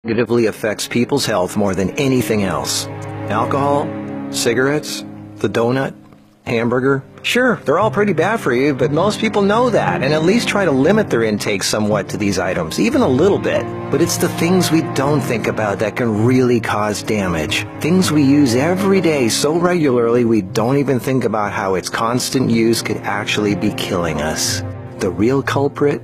negatively affects people's health more than anything else. Alcohol, cigarettes, the donut, hamburger. Sure, they're all pretty bad for you, but most people know that and at least try to limit their intake somewhat to these items, even a little bit. But it's the things we don't think about that can really cause damage. Things we use every day so regularly we don't even think about how its constant use could actually be killing us. The real culprit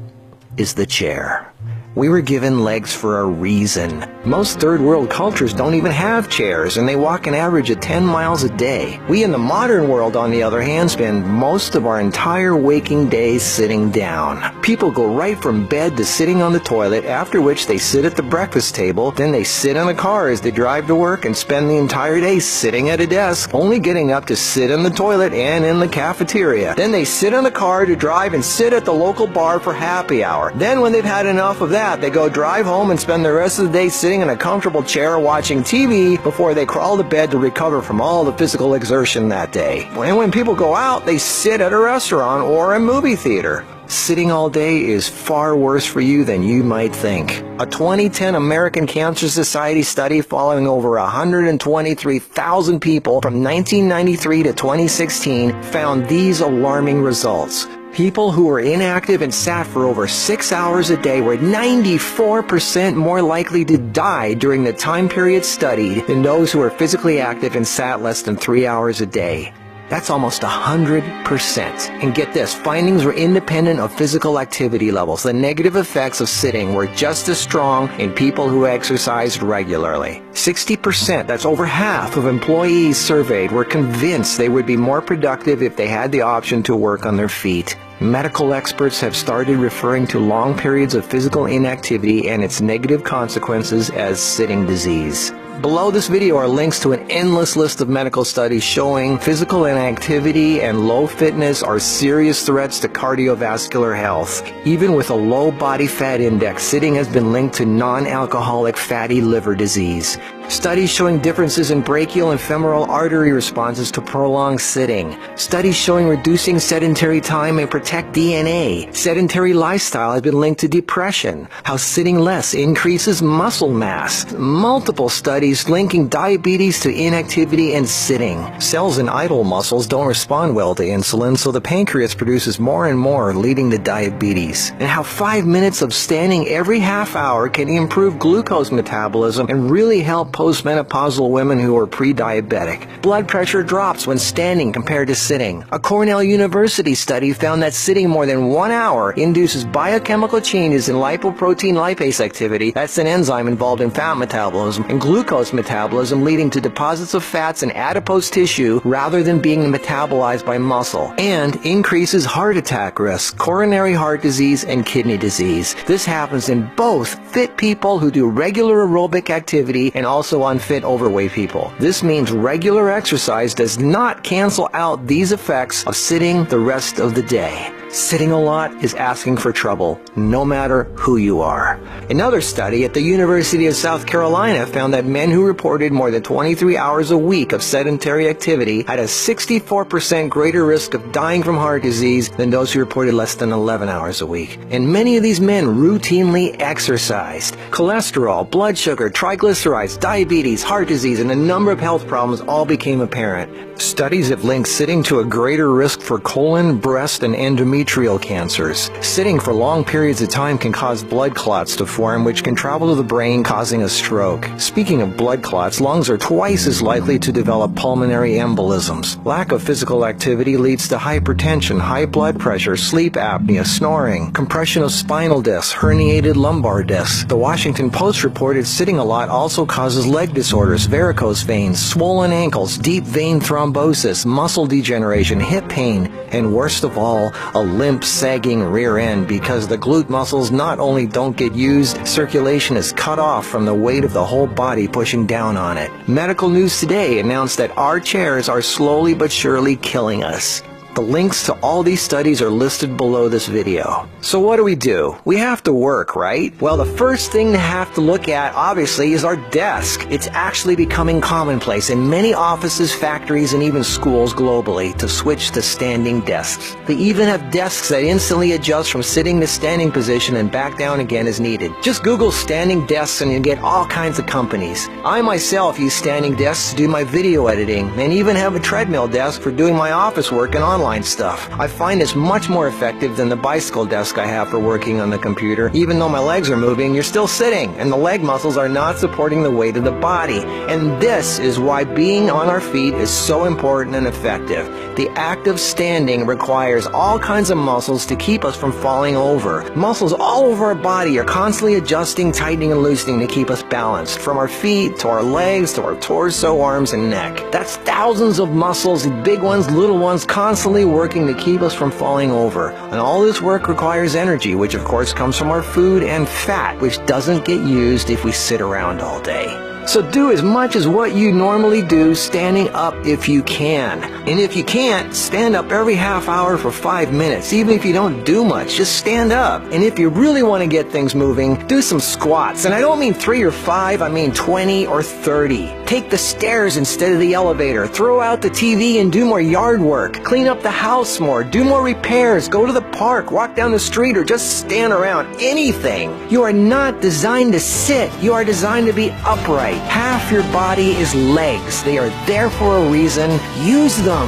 is the chair. We were given legs for a reason. Most third world cultures don't even have chairs, and they walk an average of 10 miles a day. We in the modern world, on the other hand, spend most of our entire waking days sitting down. People go right from bed to sitting on the toilet, after which they sit at the breakfast table, then they sit in a car as they drive to work and spend the entire day sitting at a desk, only getting up to sit in the toilet and in the cafeteria. Then they sit in the car to drive and sit at the local bar for happy hour. Then when they've had enough of that, they go drive home and spend the rest of the day sitting in a comfortable chair watching TV before they crawl to bed to recover from all the physical exertion that day. And when people go out, they sit at a restaurant or a movie theater. Sitting all day is far worse for you than you might think. A 2010 American Cancer Society study following over 123,000 people from 1993 to 2016 found these alarming results. People who were inactive and sat for over 6 hours a day were 94% more likely to die during the time period studied than those who were physically active and sat less than 3 hours a day. That's almost 100%. And get this, findings were independent of physical activity levels. The negative effects of sitting were just as strong in people who exercised regularly. 60%, that's over half of employees surveyed, were convinced they would be more productive if they had the option to work on their feet. Medical experts have started referring to long periods of physical inactivity and its negative consequences as sitting disease. Below this video are links to an endless list of medical studies showing physical inactivity and low fitness are serious threats to cardiovascular health. Even with a low body fat index, sitting has been linked to non-alcoholic fatty liver disease. Studies showing differences in brachial and femoral artery responses to prolonged sitting. Studies showing reducing sedentary time may protect DNA. Sedentary lifestyle has been linked to depression. How sitting less increases muscle mass. Multiple studies linking diabetes to inactivity and sitting. Cells in idle muscles don't respond well to insulin, so the pancreas produces more and more, leading to diabetes. And how 5 minutes of standing every half hour can improve glucose metabolism and really help postmenopausal women who are pre-diabetic. Blood pressure drops when standing compared to sitting. A Cornell University study found that sitting more than 1 hour induces biochemical changes in lipoprotein lipase activity, that's an enzyme involved in fat metabolism, and glucose metabolism, leading to deposits of fats in adipose tissue rather than being metabolized by muscle, and increases heart attack risk, coronary heart disease, and kidney disease. This happens in both fit people who do regular aerobic activity and also unfit overweight people. This means regular exercise does not cancel out these effects of sitting the rest of the day. Sitting a lot is asking for trouble, no matter who you are. Another study at the University of South Carolina found that men who reported more than 23 hours a week of sedentary activity had a 64% greater risk of dying from heart disease than those who reported less than 11 hours a week. And many of these men routinely exercised. Cholesterol, blood sugar, triglycerides, diabetes, heart disease, and a number of health problems all became apparent. Studies have linked sitting to a greater risk for colon, breast, and endometrial cancers. Sitting for long periods of time can cause blood clots to form, which can travel to the brain, causing a stroke. Speaking of blood clots, lungs are twice as likely to develop pulmonary embolisms. Lack of physical activity leads to hypertension, high blood pressure, sleep apnea, snoring, compression of spinal discs, herniated lumbar discs. The Washington Post reported sitting a lot also causes leg disorders, varicose veins, swollen ankles, deep vein thrombosis, muscle degeneration, hip pain, and worst of all, a limp, sagging rear end, because the glute muscles not only don't get used, circulation is cut off from the weight of the whole body pushing down on it. Medical News Today announced that our chairs are slowly but surely killing us. The links to all these studies are listed below this video. So what do? We have to work, right? Well, the first thing to have to look at, obviously, is our desk. It's actually becoming commonplace in many offices, factories, and even schools globally to switch to standing desks. They even have desks that instantly adjust from sitting to standing position and back down again as needed. Just Google standing desks and you get all kinds of companies. I myself use standing desks to do my video editing and even have a treadmill desk for doing my office work and online stuff. I find this much more effective than the bicycle desk I have for working on the computer. Even though my legs are moving, you're still sitting and the leg muscles are not supporting the weight of the body. And this is why being on our feet is so important and effective. The act of standing requires all kinds of muscles to keep us from falling over. Muscles all over our body are constantly adjusting, tightening, and loosening to keep us balanced, from our feet to our legs to our torso, arms, and neck. That's thousands of muscles, big ones, little ones, constantly working to keep us from falling over. And all this work requires energy, which of course comes from our food, and fat, which doesn't get used if we sit around all day. So do as much as what you normally do standing up if you can. And if you can't, stand up every half hour for 5 minutes. Even if you don't do much, just stand up. And if you really want to get things moving, do some squats. And I don't mean 3 or 5, I mean 20 or 30. Take the stairs instead of the elevator. Throw out the TV and do more yard work. Clean up the house more. Do more repairs. Go to the park. Walk down the street or just stand around. Anything. You are not designed to sit. You are designed to be upright. Half your body is legs. They are there for a reason. Use them.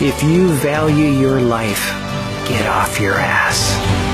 If you value your life, get off your ass.